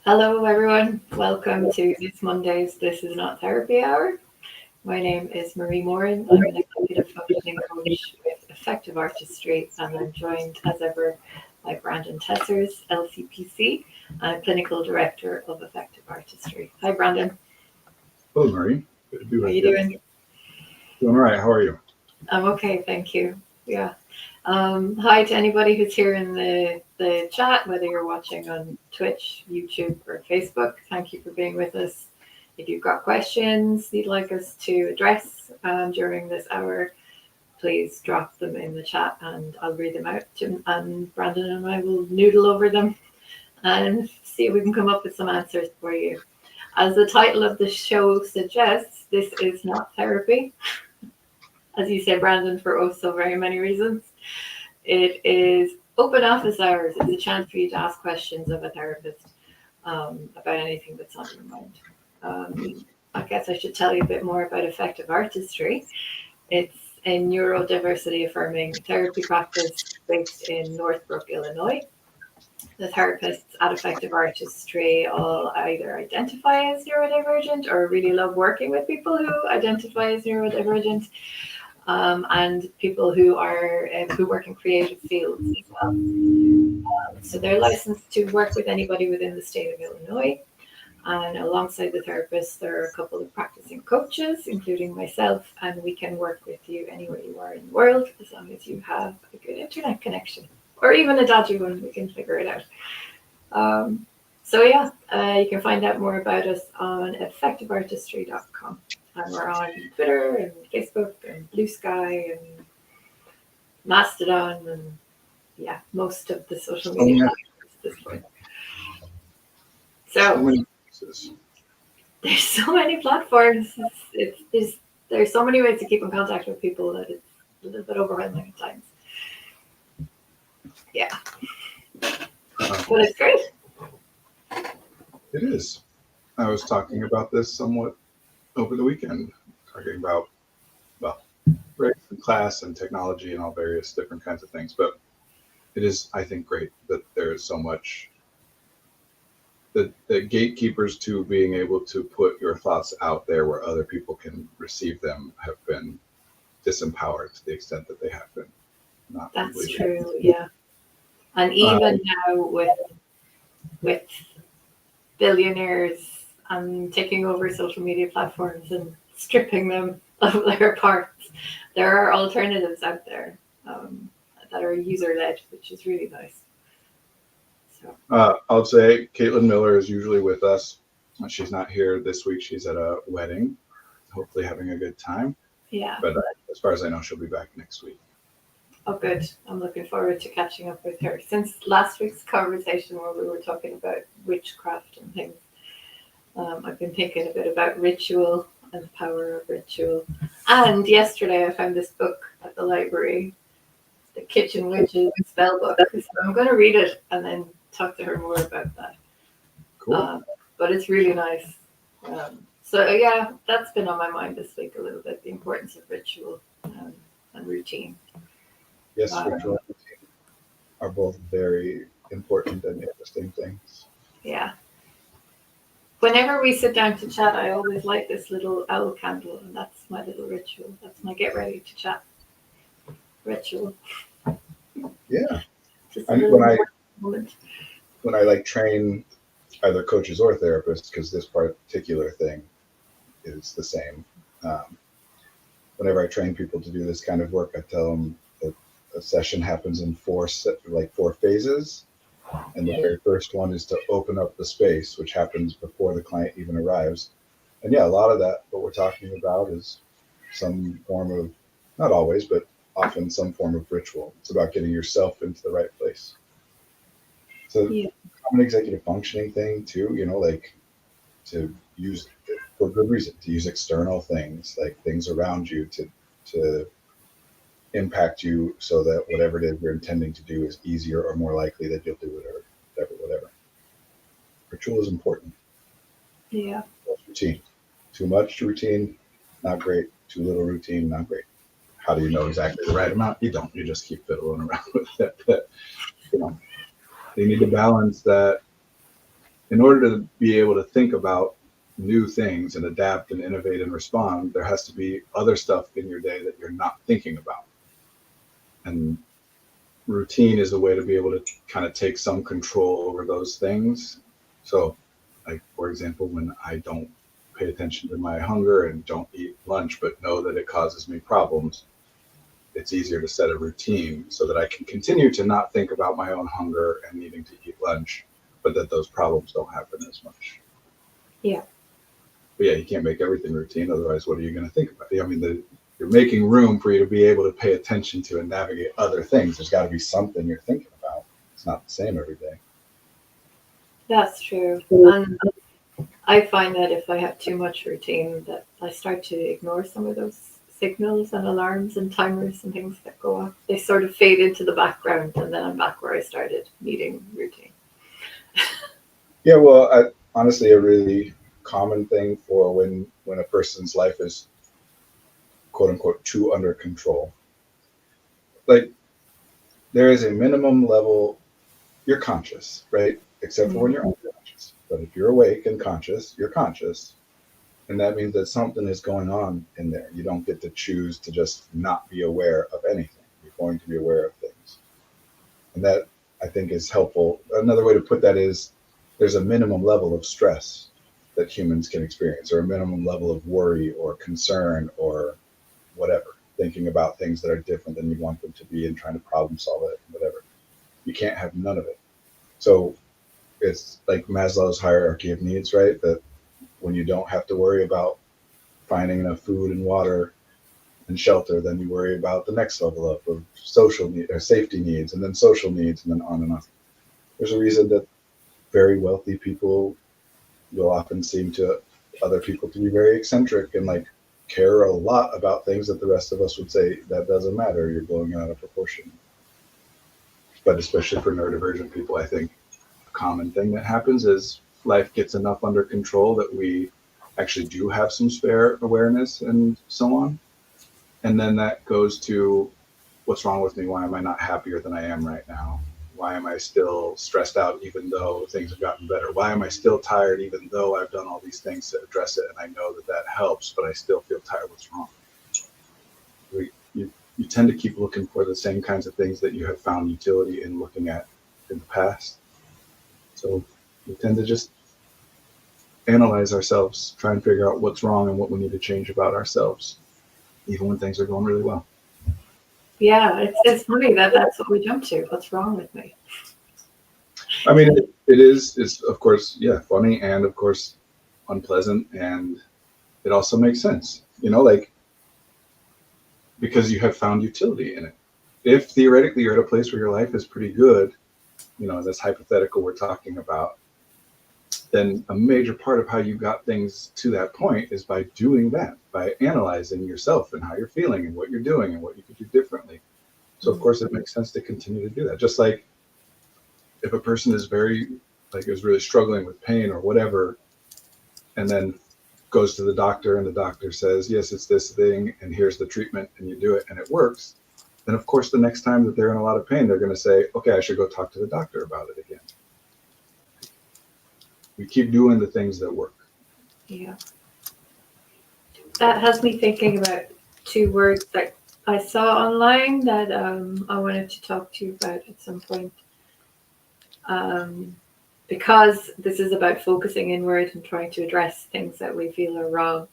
Hello, everyone. Welcome to this Monday's This Is Not Therapy Hour. My name is Marie Moran. I'm an executive functioning coach with Effective Artistry, and I'm joined, as ever, by Brandon Tessers, LCPC, and Clinical Director of Effective Artistry. Hi, Brandon. Hello, Marie. Good to be How are with you you. doing? Doing all right. How are you? I'm okay, thank you. Yeah. Hi to anybody who's here in the chat, whether you're watching on Twitch, YouTube, or Facebook. Thank you for being with us. If you've got questions you'd like us to address during this hour, please drop them in the chat and I'll read them out. And Brandon and I will noodle over them and see if we can come up with some answers for you. As the title of the show suggests, this is not therapy. As you say, Brandon, for oh so very many reasons. It is open office hours. It's a chance for you to ask questions of a therapist about anything that's on your mind. I guess I should tell you a bit more about Effective Artistry. It's a neurodiversity affirming therapy practice based in Northbrook, Illinois. The therapists at Effective Artistry all either identify as neurodivergent or really love working with people who identify as neurodivergent. And people who work in creative fields as well. So they're licensed to work with anybody within the state of Illinois. And alongside the therapists, there are a couple of practicing coaches, including myself, and we can work with you anywhere you are in the world, as long as you have a good internet connection, or even a dodgy one, we can figure it out. You can find out more about us on effectiveartistry.com. And we're on Twitter and Facebook and Blue Sky and Mastodon and most of the social media platforms at this point. So there's so many platforms. There's so many ways to keep in contact with people that it's a little bit overwhelming at times. Yeah, but it's great. It is. I was talking about this somewhat over the weekend, talking about, breaks in class and technology and all various different kinds of things. But it is, I think, great that there is so much that gatekeepers to being able to put your thoughts out there where other people can receive them have been disempowered to the extent that they have been. That's true, yeah. And even now with billionaires and taking over social media platforms and stripping them of their parts, there are alternatives out there that are user-led, which is really nice. So I'll say Caitlin Miller is usually with us. She's not here this week. She's at a wedding, hopefully having a good time. Yeah. But as far as I know, she'll be back next week. Oh, good. I'm looking forward to catching up with her. Since last week's conversation where we were talking about witchcraft and things, I've been thinking a bit about ritual and the power of ritual. And yesterday I found this book at the library, The Kitchen Witches Spell Book. So I'm going to read it and then talk to her more about that. Cool. But it's really nice. That's been on my mind this week a little bit, the importance of ritual and routine. Yes, ritual and routine are both very important and interesting things. Yeah. Whenever we sit down to chat, I always light this little owl candle, and that's my little ritual. That's my get ready to chat ritual. Yeah. Just moment. When I train either coaches or therapists, because this particular thing is the same. Whenever I train people to do this kind of work, I tell them that a session happens in four phases. And the very first one is to open up the space, which happens before the client even arrives. And a lot of that, what we're talking about is some form of, not always, but often some form of ritual. It's about getting yourself into the right place. So common executive functioning thing too, to use, for good reason, to use external things, like things around you to impact you so that whatever it is you're intending to do is easier or more likely that you'll do it or whatever. Ritual is important. Yeah. That's routine. Too much routine, not great. Too little routine, not great. How do you know exactly the right amount? You don't. You just keep fiddling around with it. But, you need to balance that in order to be able to think about new things and adapt and innovate and respond, there has to be other stuff in your day that you're not thinking about. And routine is a way to be able to kind of take some control over those things. So, like, for example, when I don't pay attention to my hunger and don't eat lunch, but know that it causes me problems, it's easier to set a routine so that I can continue to not think about my own hunger and needing to eat lunch, but that those problems don't happen as much. Yeah. But yeah, you can't make everything routine. Otherwise, what are you going to think about? I mean, you're making room for you to be able to pay attention to and navigate other things. There's got to be something you're thinking about. It's not the same every day. That's true. And I find that if I have too much routine, that I start to ignore some of those signals and alarms and timers and things that go off. They sort of fade into the background, and then I'm back where I started, needing routine. Yeah, well, honestly, a really common thing for when a person's life is quote unquote too under control. Like, there is a minimum level, you're conscious, right? Except for when you're unconscious. But if you're awake and conscious, you're conscious. And that means that something is going on in there. You don't get to choose to just not be aware of anything. You're going to be aware of things. And that, I think, is helpful. Another way to put that is there's a minimum level of stress that humans can experience, or a minimum level of worry or concern or whatever, thinking about things that are different than you want them to be and trying to problem solve it, whatever. You can't have none of it. So it's like Maslow's hierarchy of needs, right? That when you don't have to worry about finding enough food and water and shelter, then you worry about the next level up of social need or safety needs, and then social needs, and then on and on. There's a reason that very wealthy people will often seem to other people to be very eccentric and like care a lot about things that the rest of us would say that doesn't matter, you're blowing it out of proportion. But especially for neurodivergent people, I think a common thing that happens is life gets enough under control that we actually do have some spare awareness and so on. And then that goes to, what's wrong with me? Why am I not happier than I am right now? Why am I still stressed out even though things have gotten better? Why am I still tired even though I've done all these things to address it and I know that that helps, but I still feel tired? What's wrong? You tend to keep looking for the same kinds of things that you have found utility in looking at in the past. So we tend to just analyze ourselves, try and figure out what's wrong and what we need to change about ourselves, even when things are going really well. Yeah, it's funny that that's what we jump to. What's wrong with me? I mean, it's of course, yeah, funny and of course unpleasant, and it also makes sense, like, because you have found utility in it. If theoretically you're at a place where your life is pretty good, this hypothetical we're talking about, then a major part of how you got things to that point is by doing that, by analyzing yourself and how you're feeling and what you're doing and what you could do differently. So of course it makes sense to continue to do that. Just like if a person is really struggling with pain or whatever, and then goes to the doctor and the doctor says, yes, it's this thing and here's the treatment, and you do it and it works, then of course the next time that they're in a lot of pain, they're going to say, okay, I should go talk to the doctor about it again. We keep doing the things that work. Yeah. That has me thinking about two words that I saw online that I wanted to talk to you about at some point. Because this is about focusing inward and trying to address things that we feel are wrong.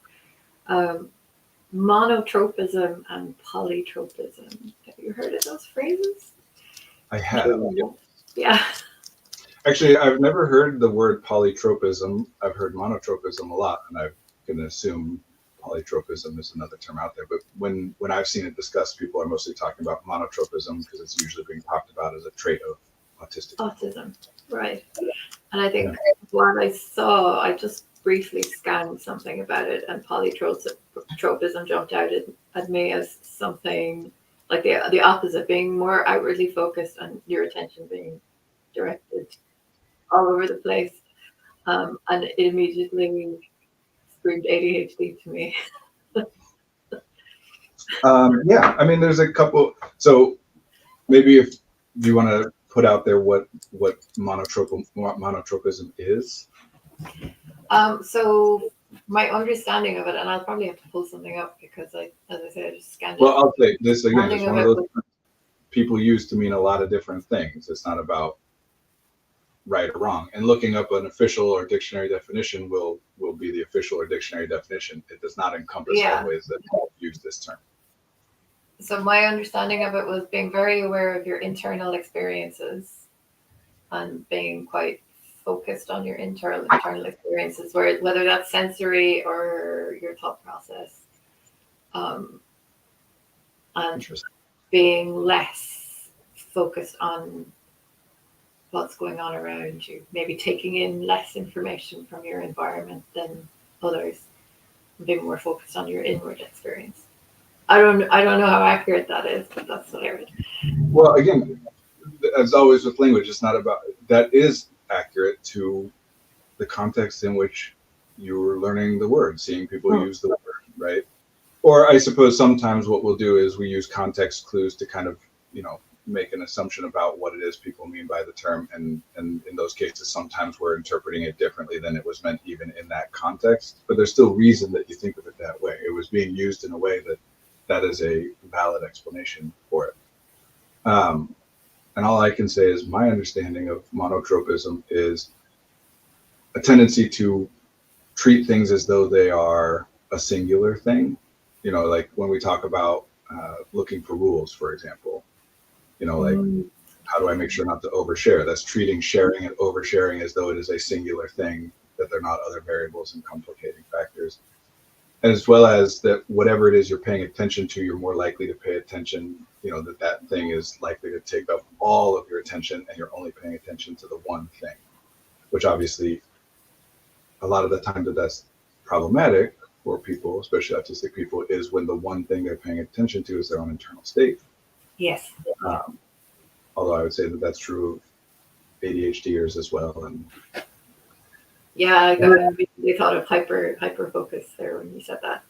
Monotropism and polytropism. Have you heard of those phrases? I have. Yeah. Actually, I've never heard the word polytropism. I've heard monotropism a lot, and I can assume polytropism is another term out there. But when I've seen it discussed, people are mostly talking about monotropism because it's usually being talked about as a trait of autism. Right. And I think what I saw, I just briefly scanned something about it, and polytropism jumped out at me as something like the opposite, being more outwardly focused and your attention being directed all over the place. And it immediately screamed ADHD to me. Yeah, I mean, there's a couple. So maybe if you want to put out there what monotropism is? So my understanding of it, and I'll probably have to pull something up because as I said, I just scanned it. Well, I'll say this again. It's Understanding one of of it those terms people use to mean a lot of different things. It's not about right or wrong. And looking up an official or dictionary definition will be the official or dictionary definition. It does not encompass all the ways that people use this term. So my understanding of it was being very aware of your internal experiences and being quite focused on your internal experiences, whether that's sensory or your thought process, and being less focused on what's going on around you, maybe taking in less information from your environment than others, and being more focused on your inward experience. I don't know how accurate that is, but that's what I read. Well, again, as always with language, it's not about that is accurate to the context in which you're learning the word, seeing people use the word, right? Or I suppose sometimes what we'll do is we use context clues to kind of, make an assumption about what it is people mean by the term. And in those cases, sometimes we're interpreting it differently than it was meant even in that context. But there's still reason that you think of it that way. It was being used in a way that is a valid explanation for it. And all I can say is my understanding of monotropism is a tendency to treat things as though they are a singular thing. Like when we talk about looking for rules, for example, how do I make sure not to overshare? That's treating sharing and oversharing as though it is a singular thing, that they're not other variables and complicating factors. As well as that whatever it is you're paying attention to, you're more likely to pay attention, that thing is likely to take up all of your attention and you're only paying attention to the one thing, which obviously a lot of the time that's problematic for people, especially autistic people, is when the one thing they're paying attention to is their own internal state. Yes. Although I would say that that's true of ADHDers as well. And yeah, I immediately thought of hyper focus there when you said that.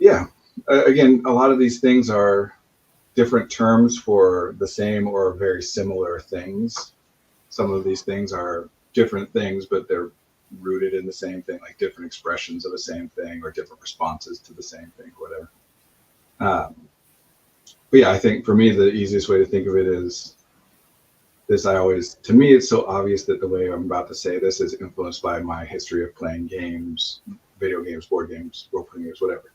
Yeah. Again, a lot of these things are different terms for the same or very similar things. Some of these things are different things, but they're rooted in the same thing, like different expressions of the same thing or different responses to the same thing, whatever. But yeah, I think for me, the easiest way to think of it is this. To me, it's so obvious that the way I'm about to say this is influenced by my history of playing games, video games, board games, role-playing games, whatever.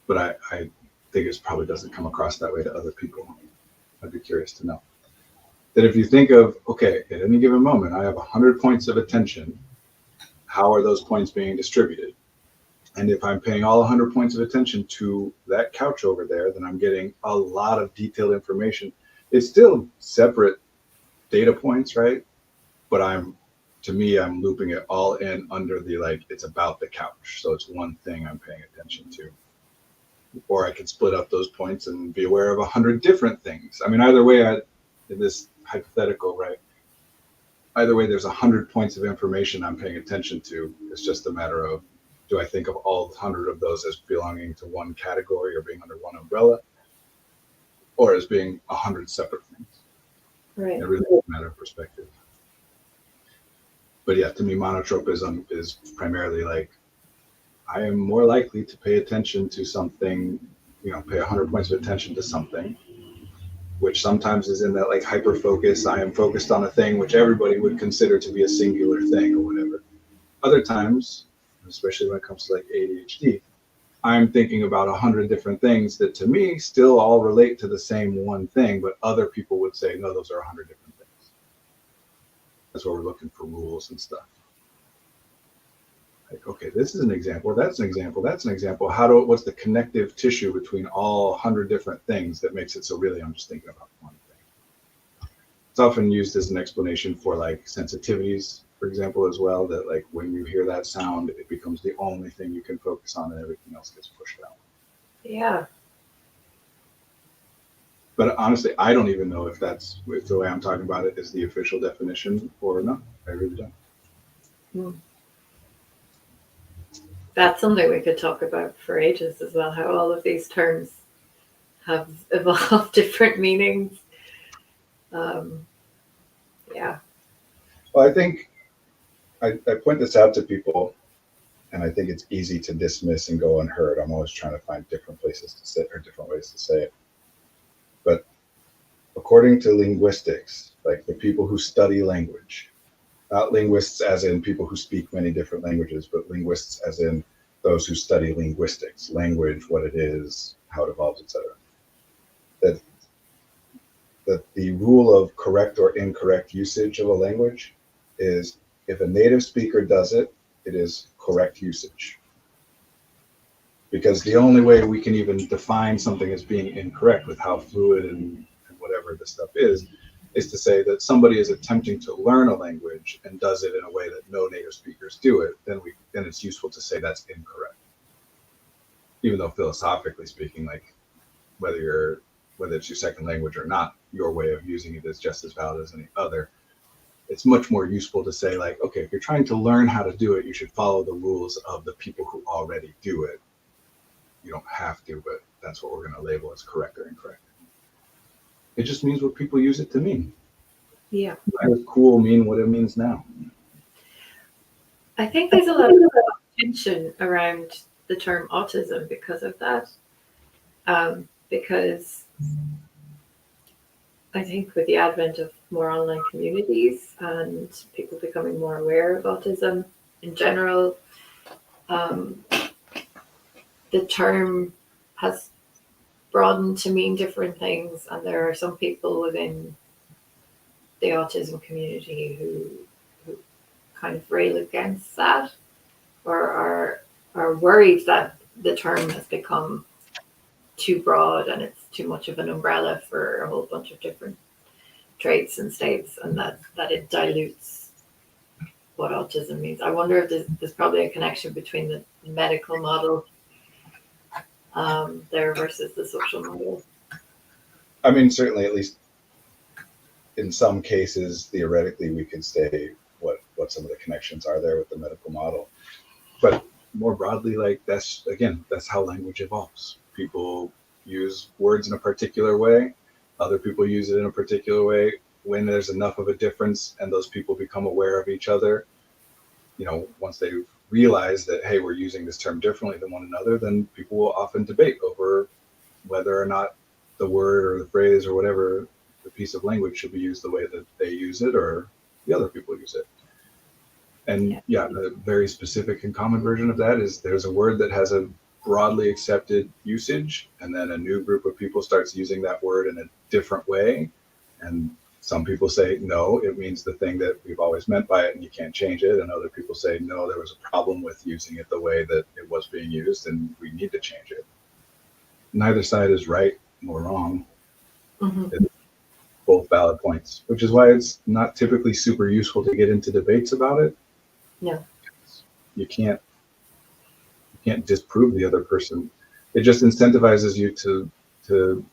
But I think it probably doesn't come across that way to other people. I'd be curious to know. That if you think of, okay, at any given moment, I have 100 points of attention. How are those points being distributed? And if I'm paying all 100 points of attention to that couch over there, then I'm getting a lot of detailed information. It's still separate data points, right? But I'm looping it all in under the, it's about the couch. So it's one thing I'm paying attention to. Or I could split up those points and be aware of 100 different things. I mean, either way, in this hypothetical, right? Either way, there's 100 points of information I'm paying attention to. It's just a matter of, do I think of all 100 of those as belonging to one category or being under one umbrella, or as being 100 separate things? Right. It really is a matter of perspective. But yeah, to me, monotropism is primarily I am more likely to pay attention to something, pay 100 points of attention to something, which sometimes is in that hyper focus. I am focused on a thing which everybody would consider to be a singular thing or whatever. Other times, especially when it comes to ADHD, I'm thinking about 100 different things that to me still all relate to the same one thing, but other people would say, no, those are 100 different things. That's why we're looking for rules and stuff. Okay, this is an example, that's an example, that's an example. What's the connective tissue between all 100 different things that makes it so really I'm just thinking about one thing? It's often used as an explanation for sensitivities, for example, as well, that when you hear that sound, it becomes the only thing you can focus on and everything else gets pushed out. Yeah. But honestly, I don't even know if the way I'm talking about it is the official definition or not. I really don't. That's something we could talk about for ages as well, how all of these terms have evolved different meanings. Um, yeah. Well, I think I point this out to people, and I think it's easy to dismiss and go unheard. I'm always trying to find different places to sit or different ways to say it. But according to linguistics, like the people who study language, not linguists as in people who speak many different languages, but linguists as in those who study linguistics, language, what it is, how it evolves, etc. That the rule of correct or incorrect usage of a language is if a native speaker does it, it is correct usage. Because the only way we can even define something as being incorrect with how fluid and whatever this stuff is to say that somebody is attempting to learn a language and does it in a way that no native speakers do it, then it's useful to say that's incorrect. Even though philosophically speaking, like whether it's your second language or not, your way of using it is just as valid as any other. It's much more useful to say, like, okay, if you're trying to learn how to do it, you should follow the rules of the people who already do it. You don't have to, but that's what we're going to label as correct or incorrect. It just means what people use it to mean. Yeah. Why does cool mean what it means now? I think there's a lot of tension around the term autism because of that. Because I think with the advent of more online communities and people becoming more aware of autism in general, the term has broadened to mean different things, and there are some people within the autism community who kind of rail against that, or are worried that the term has become too broad and it's too much of an umbrella for a whole bunch of different traits and states, and that it dilutes what autism means. I wonder if there's probably a connection between the medical model there versus the social model. I mean, certainly, at least in some cases, theoretically, we could say what some of the connections are there with the medical model. But more broadly, like that's how language evolves. People use words in a particular way. Other people use it in a particular way. When there's enough of a difference and those people become aware of each other, once they realize that, hey, we're using this term differently than one another, then people will often debate over whether or not the word or the phrase or whatever the piece of language should be used the way that they use it or the other people use it. And a very specific and common version of that is there's a word that has a broadly accepted usage, and then a new group of people starts using that word in a different way. And some people say, no, it means the thing that we've always meant by it and you can't change it. And other people say, no, there was a problem with using it the way that it was being used and we need to change it. Neither side is right nor wrong. Mm-hmm. It's both valid points, which is why it's not typically super useful to get into debates about it. No. You can't disprove the other person. It just incentivizes you to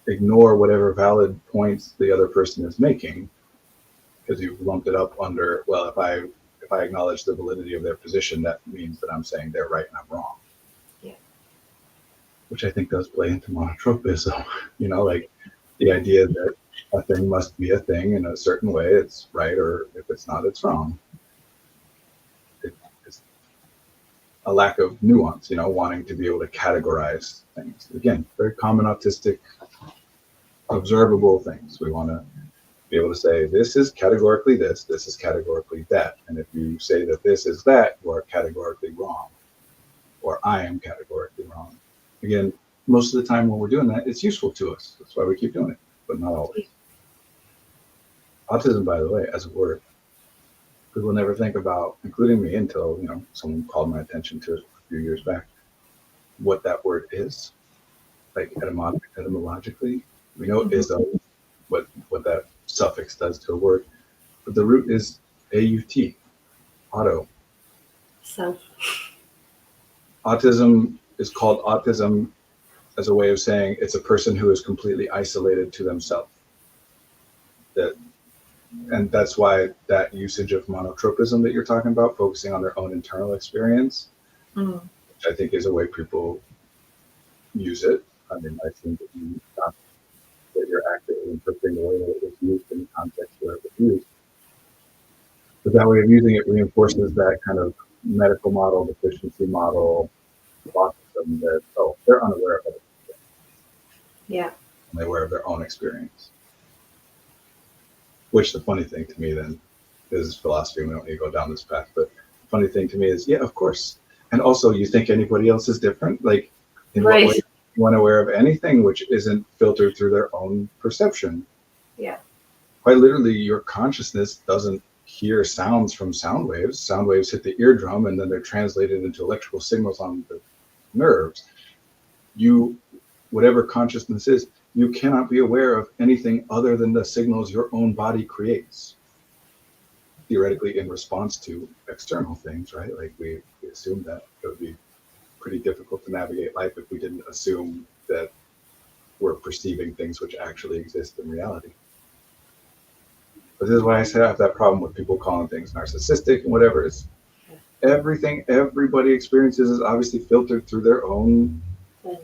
ignore whatever valid points the other person is making, because you've lumped it up under, well, if I acknowledge the validity of their position, that means that I'm saying they're right and I'm wrong. Yeah. Which I think does play into monotropism. Like the idea that a thing must be a thing in a certain way, it's right, or if it's not, it's wrong. It's a lack of nuance, wanting to be able to categorize things. Again, very common autistic observable things. We want to be able to say, this is categorically this is categorically that. And if you say that this is that, you are categorically wrong, or I am categorically wrong. Again, most of the time when we're doing that, it's useful to us. That's why we keep doing it, but not always. Autism, by the way, as a word, people never think about, including me, until someone called my attention to it a few years back, what that word is, like etymologically. We know it is what that suffix does to a word, but the root is AUT, auto. Self. Autism is called autism as a way of saying it's a person who is completely isolated to themselves. And that's why that usage of monotropism that you're talking about, focusing on their own internal experience, which I think is a way people use it. I mean, I think that you're active accurately interpreting the way that it was used in the context where it was used. But that way of using it reinforces that kind of medical model, deficiency model, autism that, oh, they're unaware of it. Yeah. They're aware of their own experience. Which the funny thing to me then is philosophy, we don't need to go down this path, but the funny thing to me is, yeah, of course. And also, you think anybody else is different? Like, in what way anyone aware of anything which isn't filtered through their own perception? Yeah. Quite literally, your consciousness doesn't hear sounds from sound waves. Sound waves hit the eardrum and then they're translated into electrical signals on the nerves. You, whatever consciousness is, you cannot be aware of anything other than the signals your own body creates. Theoretically, in response to external things, right? Like we assume that it would be pretty difficult to navigate life if we didn't assume that we're perceiving things which actually exist in reality. But this is why I say I have that problem with people calling things narcissistic and whatever. It's everything everybody experiences is obviously filtered through their own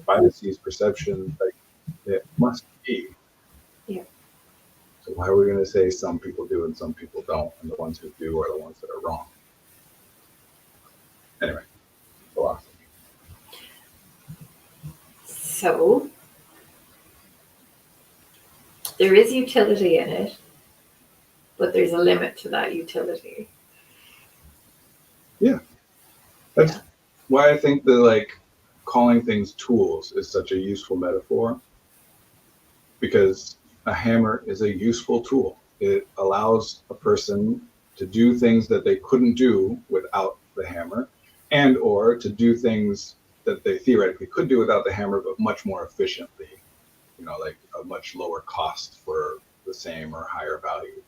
biases, perceptions. Like it must be. Yeah. So why are we going to say some people do and some people don't, and the ones who do are the ones that are wrong? Anyway, philosophy. So there is utility in it, but there's a limit to that utility. Yeah. That's why I think that like calling things tools is such a useful metaphor, because a hammer is a useful tool. It allows a person to do things that they couldn't do without the hammer, and or to do things that they theoretically could do without the hammer, but much more efficiently, like a much lower cost for the same or higher value.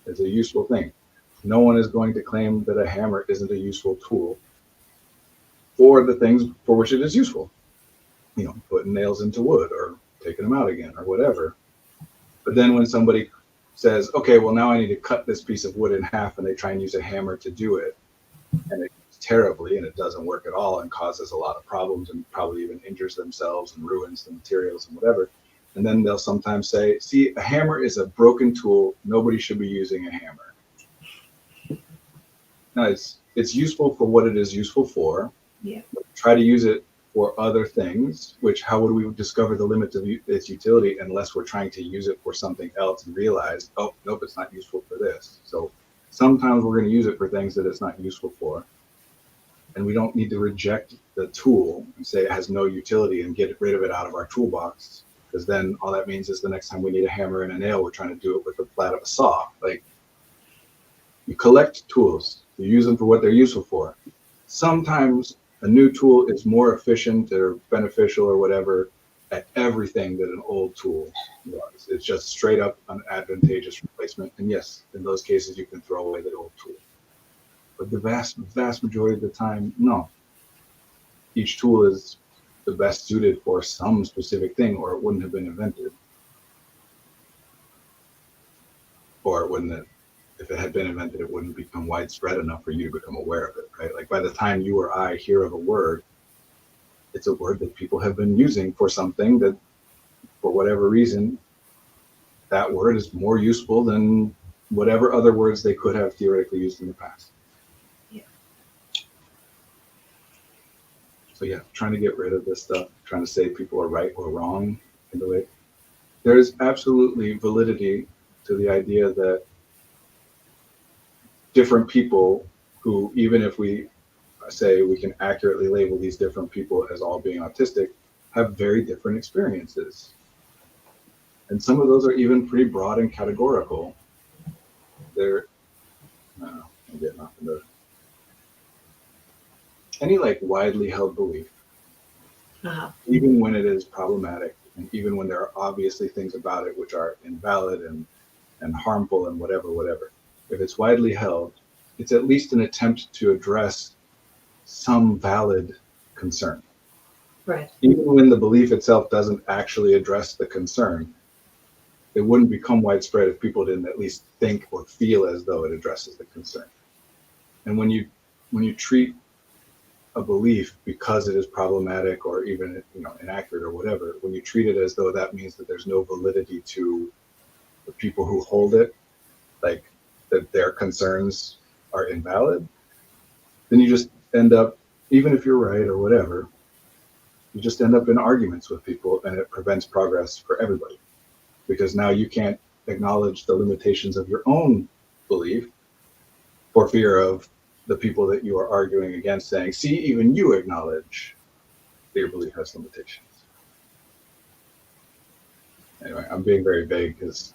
It's a useful thing. No one is going to claim that a hammer isn't a useful tool for the things for which it is useful. Putting nails into wood or taking them out again or whatever. But then when somebody says, okay, well, now I need to cut this piece of wood in half, and they try and use a hammer to do it, and it goes terribly and it doesn't work at all and causes a lot of problems and probably even injures themselves and ruins the materials and whatever. And then they'll sometimes say, see, a hammer is a broken tool. Nobody should be using a hammer. Now, it's useful for what it is useful for. Yeah. Try to use it for other things, which how would we discover the limits of its utility unless we're trying to use it for something else and realize, oh, nope, it's not useful for this. So sometimes we're going to use it for things that it's not useful for. And we don't need to reject the tool and say it has no utility and get rid of it out of our toolbox. Because then all that means is the next time we need a hammer and a nail, we're trying to do it with the flat of a saw. Like, you collect tools, you use them for what they're useful for. Sometimes a new tool is more efficient or beneficial or whatever at everything that an old tool was. It's just straight up an advantageous replacement. And yes, in those cases, you can throw away the old tool. But the vast majority of the time, no. Each tool is the best suited for some specific thing, or it wouldn't have been invented. Or it wouldn't have, if it had been invented, it wouldn't become widespread enough for you to become aware of it, right? Like by the time you or I hear of a word, it's a word that people have been using for something that, for whatever reason, that word is more useful than whatever other words they could have theoretically used in the past. Yeah. So yeah, trying to get rid of this stuff, trying to say people are right or wrong in the way. There's absolutely validity to the idea that different people who, even if we say we can accurately label these different people as all being autistic, have very different experiences. And some of those are even pretty broad and categorical. They're, I'm getting off into any like widely held belief, even when it is problematic, and even when there are obviously things about it which are invalid and harmful and whatever. If it's widely held, it's at least an attempt to address some valid concern. Right. Even when the belief itself doesn't actually address the concern, it wouldn't become widespread if people didn't at least think or feel as though it addresses the concern. And when you treat a belief because it is problematic or even inaccurate or whatever, when you treat it as though that means that there's no validity to the people who hold it, like that their concerns are invalid, then you just end up, even if you're right or whatever, you just end up in arguments with people, and it prevents progress for everybody, because now you can't acknowledge the limitations of your own belief for fear of the people that you are arguing against saying, see, even you acknowledge that your belief has limitations. Anyway, I'm being very vague because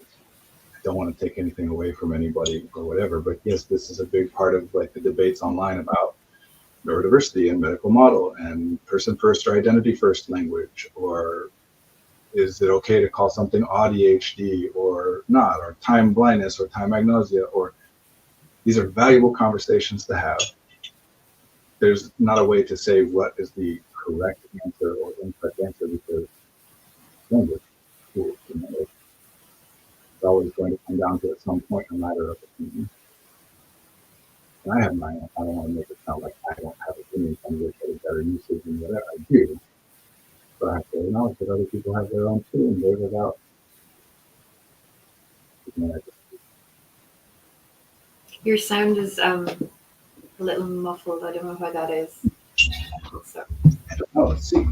I don't want to take anything away from anybody or whatever, but yes, this is a big part of like the debates online about neurodiversity and medical model and person first or identity first language, or is it okay to call something ADHD or not, or time blindness or time agnosia, or these are valuable conversations to have. There's not a way to say what is the correct answer or incorrect answer, because language, it's always going to come down to at some point a matter of opinion. And I have my own. I don't want to make it sound like I don't have opinions on which are better uses and whatever. I do, but I have to acknowledge that other people have their own too, and they're without. Your sound is a little muffled. I don't know why that is. So. Let's see.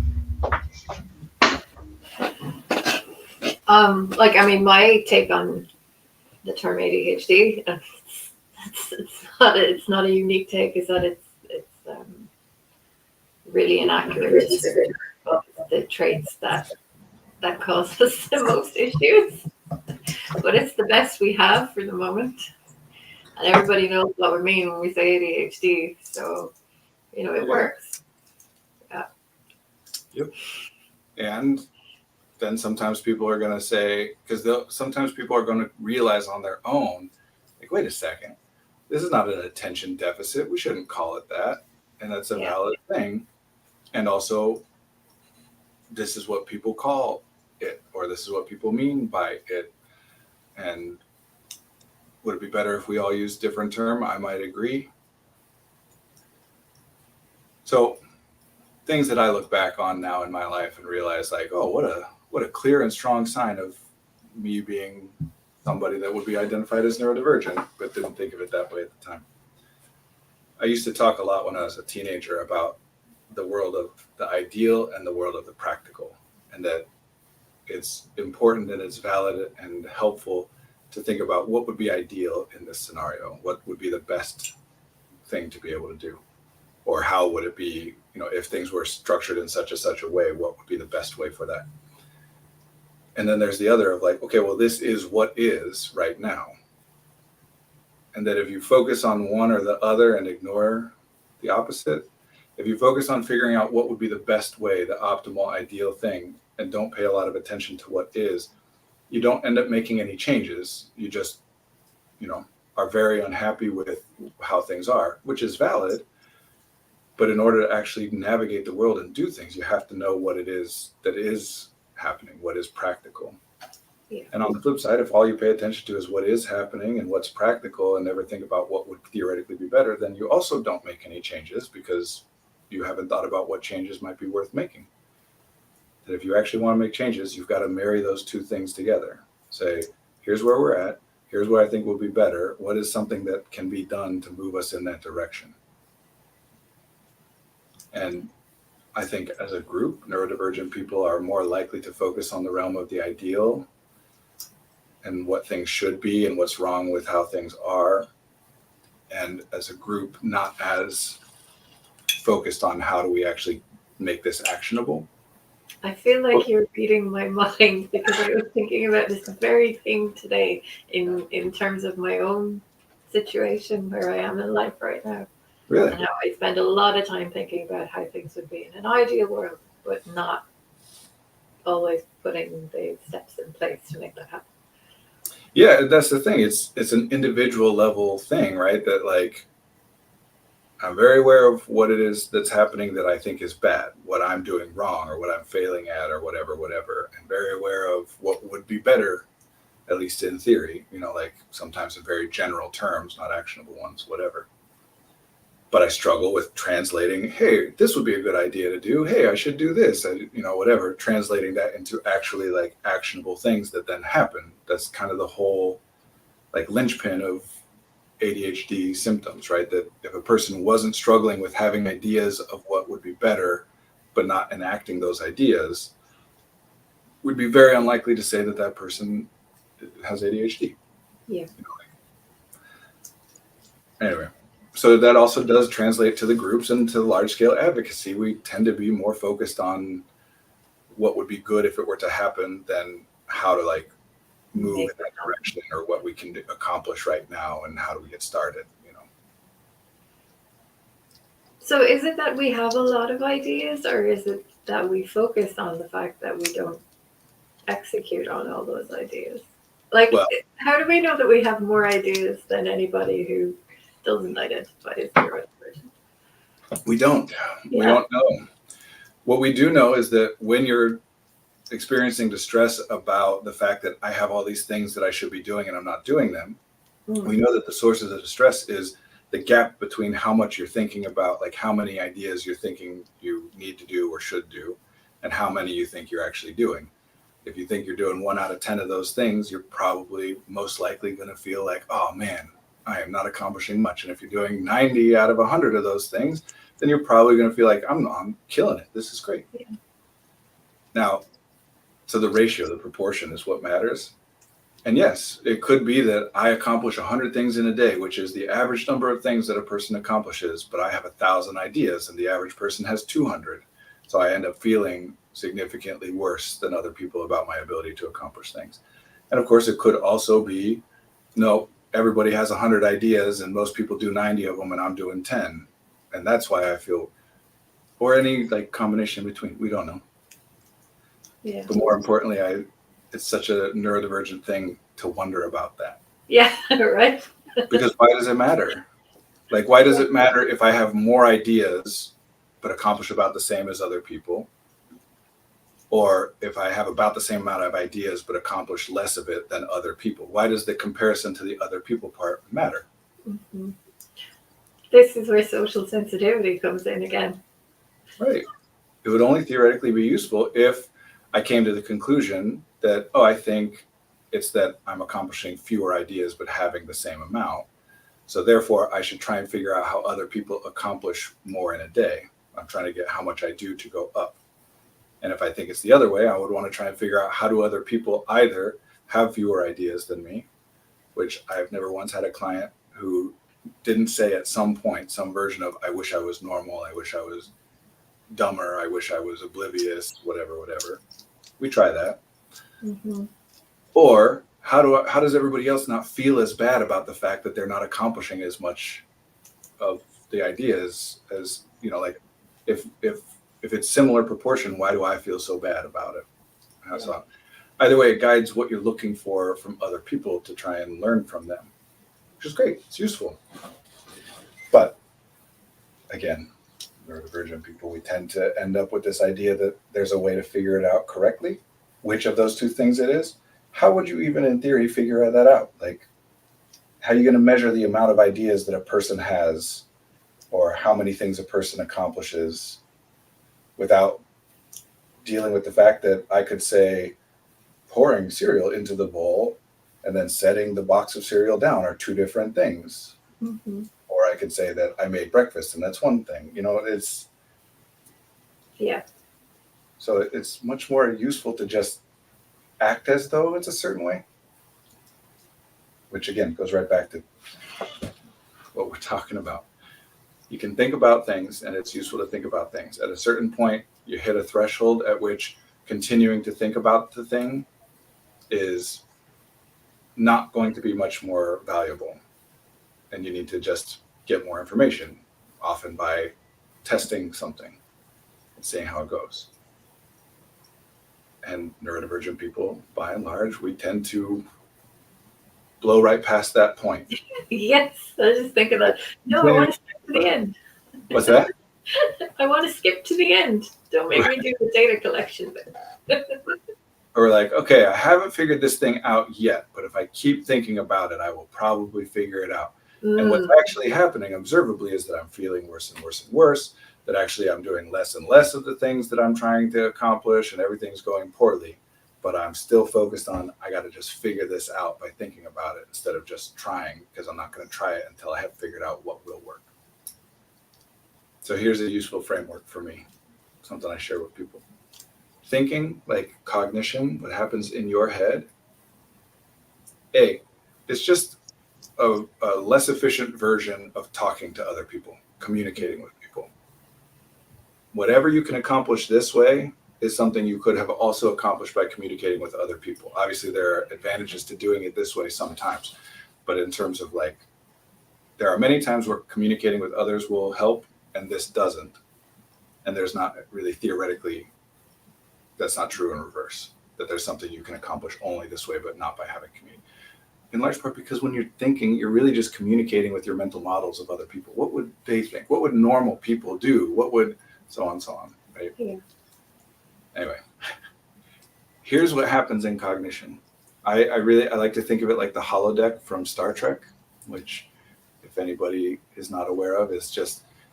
Like, I mean, my take on the term ADHD, it's not a unique take, is that it's really inaccurate description of the traits that cause us the most issues. But it's the best we have for the moment. And everybody knows what we mean when we say ADHD. So, it works. Yeah. Yep. And then sometimes people are going to say, because sometimes people are going to realize on their own, like, wait a second, this is not an attention deficit. We shouldn't call it that. And that's a valid thing. And also, this is what people call it, or this is what people mean by it. And would it be better if we all use different term? I might agree. So things that I look back on now in my life and realize, like, oh, what a clear and strong sign of me being somebody that would be identified as neurodivergent, but didn't think of it that way at the time. I used to talk a lot when I was a teenager about the world of the ideal and the world of the practical, and that it's important and it's valid and helpful to think about what would be ideal in this scenario, what would be the best thing to be able to do, or how would it be, if things were structured in such a way, what would be the best way for that? And then there's the other of like, okay, well, this is what is right now. And that if you focus on one or the other and ignore the opposite, if you focus on figuring out what would be the best way, the optimal, ideal thing, and don't pay a lot of attention to what is, you don't end up making any changes. You just, are very unhappy with how things are, which is valid. But in order to actually navigate the world and do things, you have to know what it is that is happening, what is practical. Yeah. And on the flip side, if all you pay attention to is what is happening and what's practical and never think about what would theoretically be better, then you also don't make any changes because you haven't thought about what changes might be worth making. That if you actually want to make changes, you've got to marry those two things together. Say, here's where we're at. Here's what I think will be better. What is something that can be done to move us in that direction? And I think as a group, neurodivergent people are more likely to focus on the realm of the ideal and what things should be and what's wrong with how things are. And as a group, not as focused on how do we actually make this actionable. I feel like you're reading my mind, because I was thinking about this very thing today in terms of my own situation where I am in life right now. Really? And how I spend a lot of time thinking about how things would be in an ideal world, but not always putting the steps in place to make that happen. Yeah, that's the thing. It's an individual level thing, right? That like, I'm very aware of what it is that's happening that I think is bad, what I'm doing wrong or what I'm failing at or whatever. And very aware of what would be better, at least in theory, like sometimes in very general terms, not actionable ones, whatever. but I struggle with translating, hey, this would be a good idea to do. Hey, I should do this, whatever, translating that into actually like actionable things that then happen. That's kind of the whole like linchpin of ADHD symptoms, right? That if a person wasn't struggling with having ideas of what would be better, but not enacting those ideas, would be very unlikely to say that that person has ADHD. Yeah. Anyway, so that also does translate to the groups and to large scale advocacy. We tend to be more focused on what would be good if it were to happen than how to like move in that direction, or what we can accomplish right now and how do we get started. So is it that we have a lot of ideas, or is it that we focus on the fact that we don't execute on all those ideas? Like, Well, how do we know that we have more ideas than anybody who doesn't identify as neurodivergent? we don't. We don't know. What we do know is that when you're experiencing distress about the fact that I have all these things that I should be doing and I'm not doing them, we know that the sources of distress is the gap between how much you're thinking about, like how many ideas you're thinking you need to do or should do, and how many you think you're actually doing. If you think you're doing 1 out of 10 of those things, you're probably most likely going to feel like, oh man, I am not accomplishing much. And if you're doing 90 out of 100 of those things, then you're probably going to feel like I'm killing it. This is great. Yeah. Now, so the ratio, the proportion is what matters. And yes, it could be that I accomplish 100 things in a day, which is the average number of things that a person accomplishes, but I have 1,000 ideas and the average person has 200. So I end up feeling significantly worse than other people about my ability to accomplish things. And of course, it could also be, no, everybody has 100 ideas and most people do 90 of them and I'm doing 10. And that's why I feel, or any like combination between, we don't know. Yeah. But more importantly, it's such a neurodivergent thing to wonder about that. Yeah, right. Because why does it matter? Like, why does it matter if I have more ideas but accomplish about the same as other people? Or if I have about the same amount of ideas but accomplish less of it than other people? Why does the comparison to the other people part matter? Mm-hmm. This is where social sensitivity comes in again. Right. It would only theoretically be useful if I came to the conclusion that, I think it's that I'm accomplishing fewer ideas but having the same amount. So therefore, I should try and figure out how other people accomplish more in a day. I'm trying to get how much I do to go up. And if I think it's the other way, I would want to try and figure out how do other people either have fewer ideas than me, which I've never once had a client who didn't say at some point some version of, I wish I was normal, I wish I was dumber, I wish I was oblivious, whatever. We try that. Mm-hmm. Or how does everybody else not feel as bad about the fact that they're not accomplishing as much of the ideas as, like if it's similar proportion, why do I feel so bad about it? Yeah. So either way, it guides what you're looking for from other people to try and learn from them, which is great. It's useful. But again, neurodivergent people, we tend to end up with this idea that there's a way to figure it out correctly. Which of those two things it is? How would you even in theory figure that out? Like, how are you going to measure the amount of ideas that a person has, or how many things a person accomplishes, without dealing with the fact that I could say pouring cereal into the bowl and then setting the box of cereal down are two different things. Mm-hmm. Or I could say that I made breakfast and that's one thing. It's... Yeah. So it's much more useful to just act as though it's a certain way. Which again, goes right back to what we're talking about. You can think about things, and it's useful to think about things. At a certain point, you hit a threshold at which continuing to think about the thing is not going to be much more valuable. And you need to just get more information, often by testing something and seeing how it goes. And neurodivergent people, by and large, we tend to blow right past that point. Yes, I was just thinking that. No, I want to skip to the end. What's that? I want to skip to the end. Don't make me do the data collection bit. Or like, okay, I haven't figured this thing out yet, but if I keep thinking about it, I will probably figure it out. And what's actually happening observably is that I'm feeling worse and worse and worse, that actually I'm doing less and less of the things that I'm trying to accomplish and everything's going poorly. But I'm still focused on, I got to just figure this out by thinking about it instead of just trying, because I'm not going to try it until I have figured out what will work. So here's a useful framework for me, something I share with people. Thinking, like cognition, what happens in your head, it's just a less efficient version of talking to other people, communicating with people. Whatever you can accomplish this way is something you could have also accomplished by communicating with other people. Obviously, there are advantages to doing it this way sometimes, but in terms of like, there are many times where communicating with others will help and this doesn't. And there's not really theoretically, that's not true in reverse, that there's something you can accomplish only this way, but not by having community. In large part because when you're thinking, you're really just communicating with your mental models of other people. What would they think? What would normal people do? What would so on, right? Yeah. Anyway, here's what happens in cognition. I like to think of it like the holodeck from Star Trek, which if anybody is not aware of, it's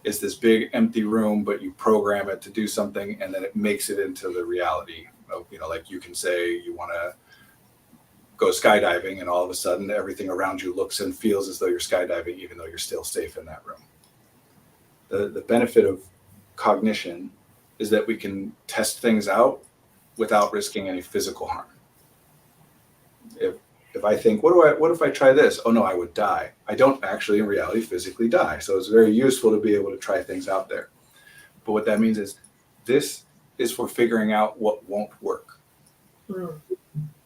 this big empty room, but you program it to do something and then it makes it into the reality of, like you can say you want to go skydiving and all of a sudden everything around you looks and feels as though you're skydiving, even though you're still safe in that room. The benefit of cognition is that we can test things out without risking any physical harm. If I think, what if I try this? Oh no, I would die. I don't actually in reality physically die. So it's very useful to be able to try things out there. But what that means is this is for figuring out what won't work. Mm.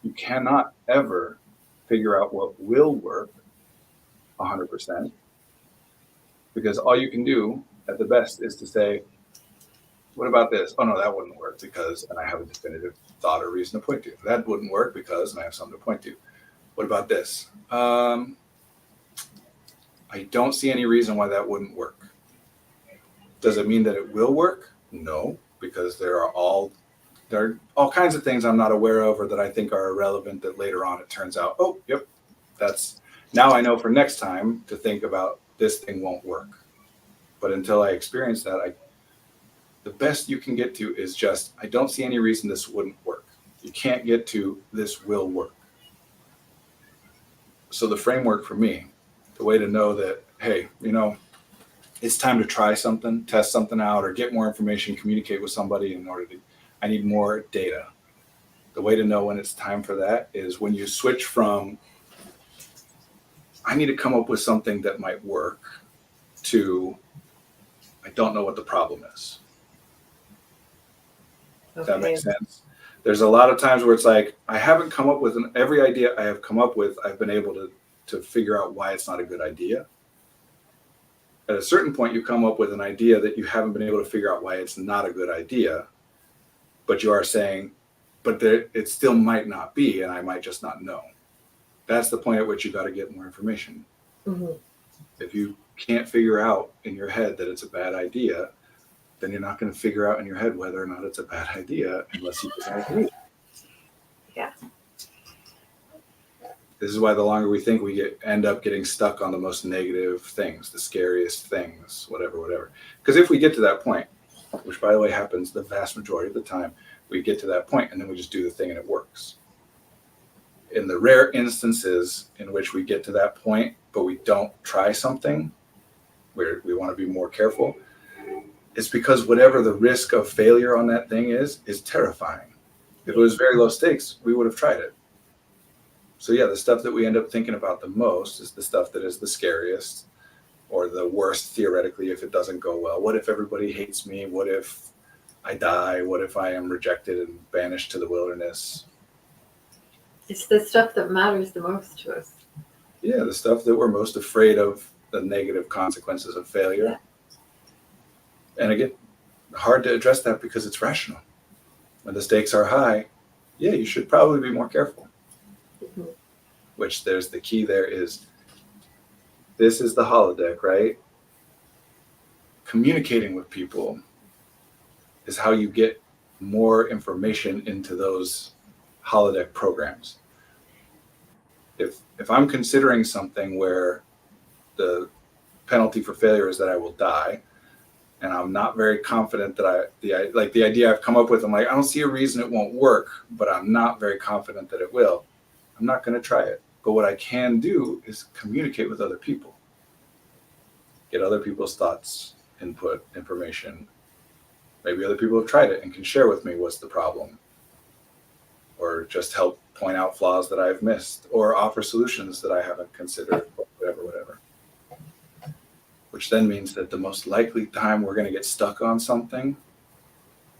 You cannot ever figure out what will work 100%, because all you can do at the best is to say, what about this? Oh no, that wouldn't work because, and I have a definitive thought or reason to point to. That wouldn't work because, and I have something to point to. What about this? I don't see any reason why that wouldn't work. Does it mean that it will work? No, because there are all kinds of things I'm not aware of or that I think are irrelevant that later on it turns out, oh, yep, now I know for next time to think about this thing won't work. But until I experience that, the best you can get to is just, I don't see any reason this wouldn't work. You can't get to this will work. So the framework for me, the way to know that, hey, it's time to try something, test something out, or get more information, communicate with somebody I need more data. The way to know when it's time for that is when you switch from, I need to come up with something that might work, to, I don't know what the problem is. Okay. Does that make sense? There's a lot of times where it's like, I haven't come up with every idea I have come up with, I've been able to figure out why it's not a good idea. At a certain point, you come up with an idea that you haven't been able to figure out why it's not a good idea, but you are saying, but it still might not be, and I might just not know. That's the point at which you got to get more information. Mm-hmm. If you can't figure out in your head that it's a bad idea, then you're not going to figure out in your head whether or not it's a bad idea unless you decide. Yeah. This is why the longer we think, we end up getting stuck on the most negative things, the scariest things, whatever. Because if we get to that point, which by the way happens the vast majority of the time, we get to that point and then we just do the thing and it works. In the rare instances in which we get to that point, but we don't try something, where we want to be more careful, it's because whatever the risk of failure on that thing is terrifying. If it was very low stakes, we would have tried it. So yeah, the stuff that we end up thinking about the most is the stuff that is the scariest or the worst theoretically if it doesn't go well. What if everybody hates me? What if I die? What if I am rejected and banished to the wilderness? It's the stuff that matters the most to us. Yeah, the stuff that we're most afraid of, the negative consequences of failure. Yeah. And again, hard to address that because it's rational. When the stakes are high, yeah, you should probably be more careful. Mm-hmm. Which there's the key there is, this is the holodeck, right? Communicating with people is how you get more information into those holodeck programs. If I'm considering something where the penalty for failure is that I will die. And I'm not very confident that the idea I've come up with, I'm like, I don't see a reason it won't work, but I'm not very confident that it will. I'm not going to try it. But what I can do is communicate with other people, get other people's thoughts, input, information. Maybe other people have tried it and can share with me what's the problem, or just help point out flaws that I've missed, or offer solutions that I haven't considered, whatever. Which then means that the most likely time we're going to get stuck on something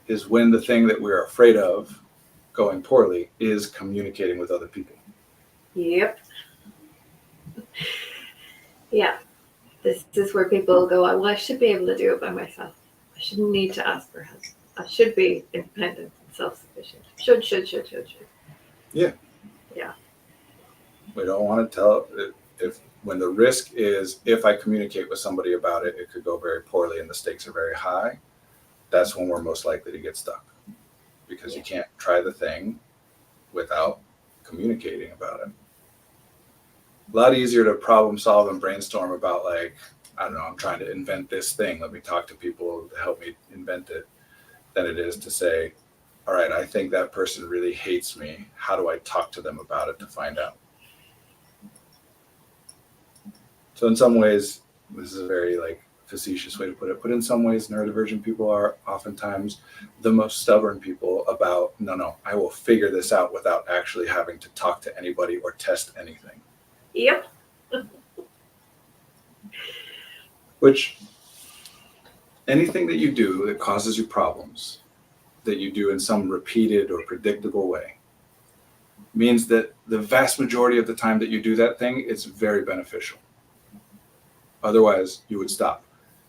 is when the thing that we're afraid of going poorly is communicating with other people. Yep. Yeah. This is where people go, well, I should be able to do it by myself. I shouldn't need to ask for help. I should be independent and self-sufficient. Should. Yeah. Yeah. We don't want to tell when the risk is, if I communicate with somebody about it, it could go very poorly and the stakes are very high. That's when we're most likely to get stuck, because you can't try the thing without communicating about it. A lot easier to problem solve and brainstorm about, like, I don't know, I'm trying to invent this thing. Let me talk to people to help me invent it, than it is to say, all right, I think that person really hates me. How do I talk to them about it to find out? So in some ways, this is a very facetious way to put it, but in some ways, neurodivergent people are oftentimes the most stubborn people about, no, I will figure this out without actually having to talk to anybody or test anything. Yep. Which, anything that you do that causes you problems, that you do in some repeated or predictable way, means that the vast majority of the time that you do that thing, it's very beneficial. Otherwise, you would stop.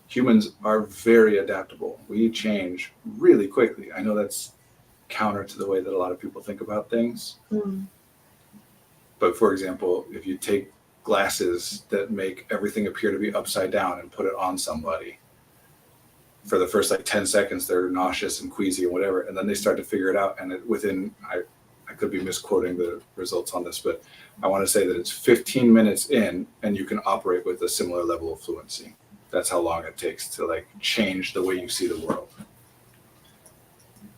Humans are very adaptable. We change really quickly. I know that's counter to the way that a lot of people think about things. Mm. But for example, if you take glasses that make everything appear to be upside down and put it on somebody, for the first 10 seconds, they're nauseous and queasy and whatever. And then they start to figure it out. And I could be misquoting the results on this, but I want to say that it's 15 minutes in and you can operate with a similar level of fluency. That's how long it takes to change the way you see the world.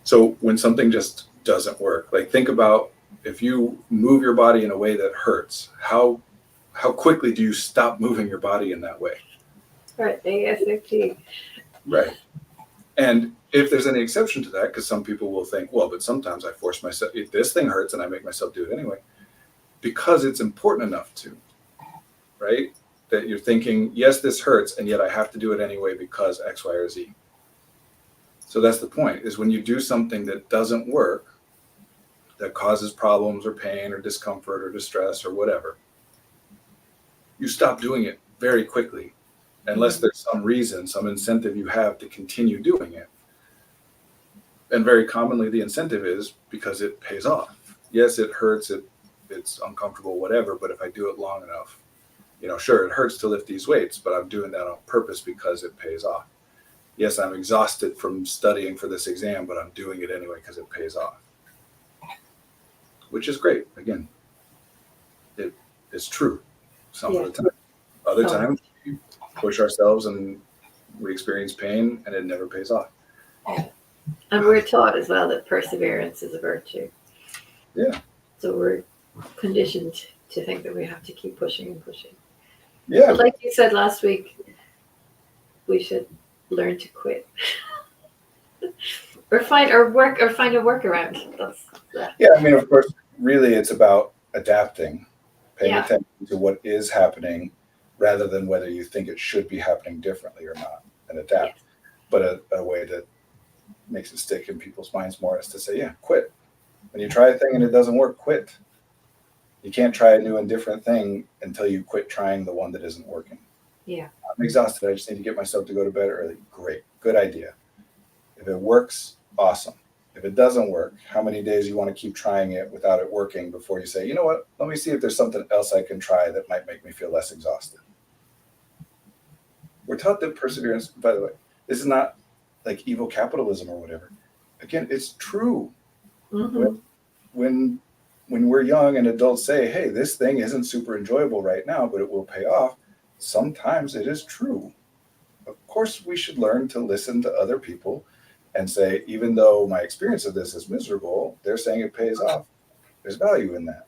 So when something just doesn't work, think about, if you move your body in a way that hurts, how quickly do you stop moving your body in that way? Right, ASAP. Right. And if there's any exception to that, because some people will think, well, but sometimes I force myself, if this thing hurts and I make myself do it anyway, because it's important enough to, right? That you're thinking, yes, this hurts, and yet I have to do it anyway because X, Y, or Z. So that's the point, is when you do something that doesn't work, that causes problems or pain or discomfort or distress or whatever, you stop doing it very quickly, unless there's some reason, some incentive you have to continue doing it. And very commonly the incentive is because it pays off. Yes, it hurts, it's uncomfortable, whatever, but if I do it long enough, sure, it hurts to lift these weights, but I'm doing that on purpose because it pays off. Yes, I'm exhausted from studying for this exam, but I'm doing it anyway because it pays off. Which is great. Again, it's true some of the time. Other times, we push ourselves and we experience pain and it never pays off. And we're taught as well that perseverance is a virtue. Yeah. So we're conditioned to think that we have to keep pushing and pushing. Yeah. But like you said last week, we should learn to quit. or find a workaround. Yeah, I mean, of course, really it's about adapting, paying attention to what is happening rather than whether you think it should be happening differently or not, and adapt. Yes. But a way that makes it stick in people's minds more is to say, quit. When you try a thing and it doesn't work, quit. You can't try a new and different thing until you quit trying the one that isn't working. Yeah. I'm exhausted. I just need to get myself to go to bed early. Great. Good idea. If it works, awesome. If it doesn't work, how many days you want to keep trying it without it working before you say, you know what, let me see if there's something else I can try that might make me feel less exhausted. We're taught that perseverance, by the way, this is not like evil capitalism or whatever. Again, it's true. Mm-hmm. When we're young and adults say, hey, this thing isn't super enjoyable right now, but it will pay off, sometimes it is true. Of course, we should learn to listen to other people and say, even though my experience of this is miserable, they're saying it pays off. There's value in that.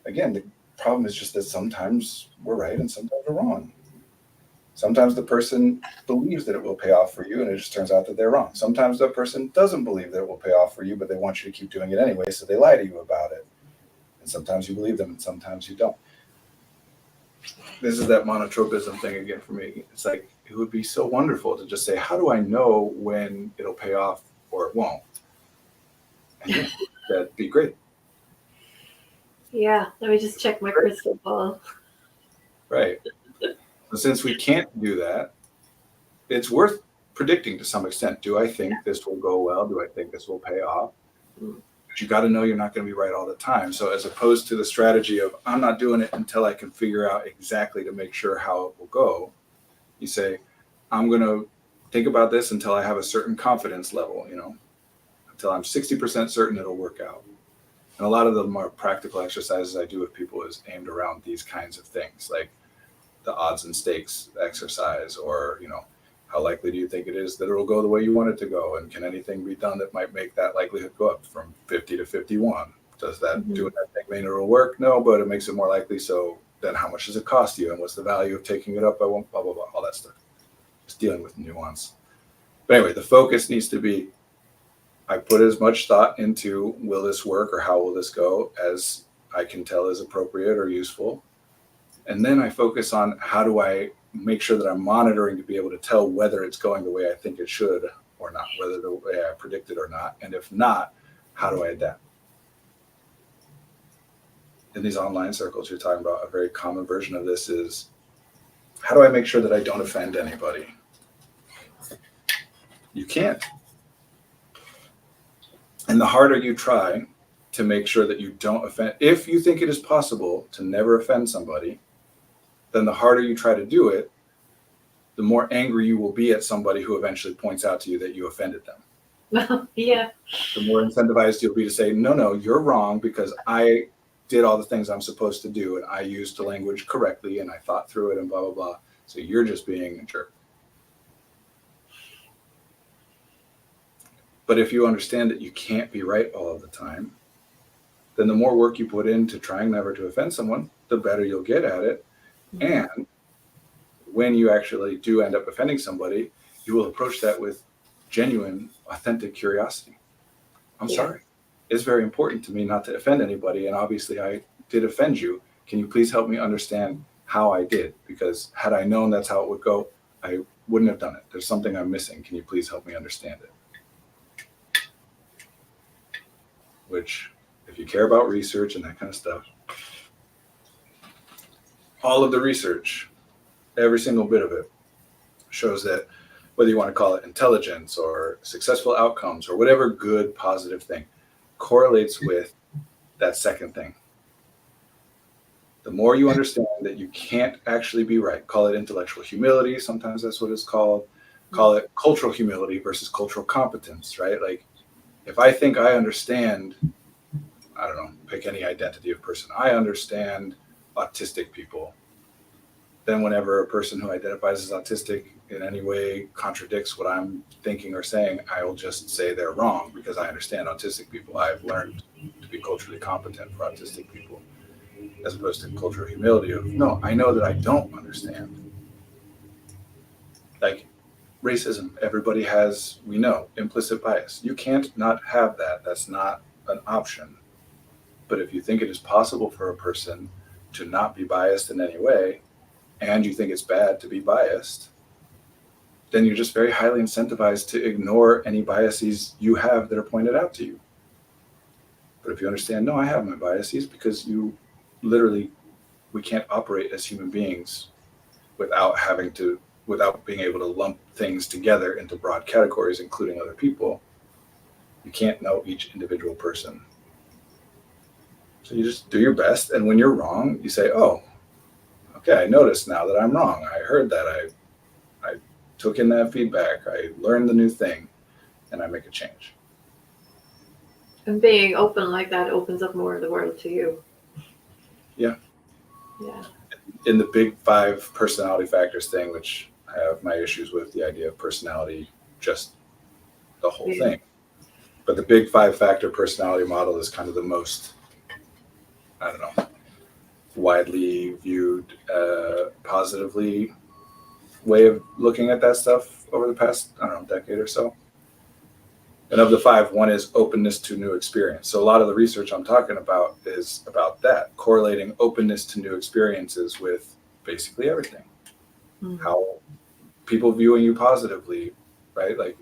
Again, the problem is just that sometimes we're right and sometimes we're wrong. Sometimes the person believes that it will pay off for you, and it just turns out that they're wrong. Sometimes the person doesn't believe that it will pay off for you, but they want you to keep doing it anyway, so they lie to you about it. And sometimes you believe them, and sometimes you don't. This is that monotropism thing again for me. It's like, it would be so wonderful to just say, how do I know when it'll pay off or it won't? And yeah, that'd be great. Yeah, let me just check my crystal ball. Right. So since we can't do that, it's worth predicting to some extent. Do I think this will go well? Do I think this will pay off? But you got to know you're not going to be right all the time. So as opposed to the strategy of, I'm not doing it until I can figure out exactly to make sure how it will go, you say, I'm going to think about this until I have a certain confidence level, until I'm 60% certain it'll work out. And a lot of the more practical exercises I do with people is aimed around these kinds of things, like the odds and stakes exercise, or, how likely do you think it is that it'll go the way you want it to go? And can anything be done that might make that likelihood go up from 50 to 51? Does that doing that thing mean it'll work? No, but it makes it more likely. So then how much does it cost you? And what's the value of taking it up? I won't, blah, blah, blah, all that stuff. Just dealing with nuance. But anyway, the focus needs to be, I put as much thought into, will this work or how will this go, as I can tell is appropriate or useful. And then I focus on, how do I make sure that I'm monitoring to be able to tell whether it's going the way I think it should or not, whether the way I predicted or not. And if not, how do I adapt? In these online circles you're talking about, a very common version of this is, how do I make sure that I don't offend anybody? You can't. And the harder you try to make sure that you don't offend, if you think it is possible to never offend somebody, then the harder you try to do it, the more angry you will be at somebody who eventually points out to you that you offended them. Yeah. The more incentivized you'll be to say, no, you're wrong, because I did all the things I'm supposed to do, and I used the language correctly, and I thought through it, and blah, blah, blah. So you're just being a jerk. But if you understand that you can't be right all of the time, then the more work you put into trying never to offend someone, the better you'll get at it. And when you actually do end up offending somebody, you will approach that with genuine, authentic curiosity. I'm sorry. It's very important to me not to offend anybody. And obviously I did offend you. Can you please help me understand how I did? Because had I known that's how it would go, I wouldn't have done it. There's something I'm missing. Can you please help me understand it? Which, if you care about research and that kind of stuff, all of the research, every single bit of it, shows that whether you want to call it intelligence or successful outcomes or whatever good, positive thing, correlates with that second thing. The more you understand that you can't actually be right, call it intellectual humility, sometimes that's what it's called, call it cultural humility versus cultural competence, right? Like, if I think I understand, I don't know, pick any identity of person, I understand autistic people, then whenever a person who identifies as autistic in any way contradicts what I'm thinking or saying, I will just say they're wrong because I understand autistic people. I've learned to be culturally competent for autistic people, as opposed to cultural humility of, no, I know that I don't understand. Like racism, everybody has, we know, implicit bias. You can't not have that. That's not an option. But if you think it is possible for a person to not be biased in any way, and you think it's bad to be biased, then you're just very highly incentivized to ignore any biases you have that are pointed out to you. But if you understand, no, I have my biases, because you literally, we can't operate as human beings without being able to lump things together into broad categories, including other people. You can't know each individual person. So you just do your best. And when you're wrong, you say, oh, okay, I noticed now that I'm wrong. I heard that. I took in that feedback. I learned the new thing, and I make a change. And being open like that opens up more of the world to you. Yeah. Yeah. in the big 5 personality factors thing, which I have my issues with the idea of personality, just the whole thing. But the big 5 factor personality model is kind of the most, I don't know, widely viewed positively way of looking at that stuff over the past, I don't know, decade or so. And of the 5, one is openness to new experience. So a lot of the research I'm talking about is about that, correlating openness to new experiences with basically everything. How people viewing you positively, right? Like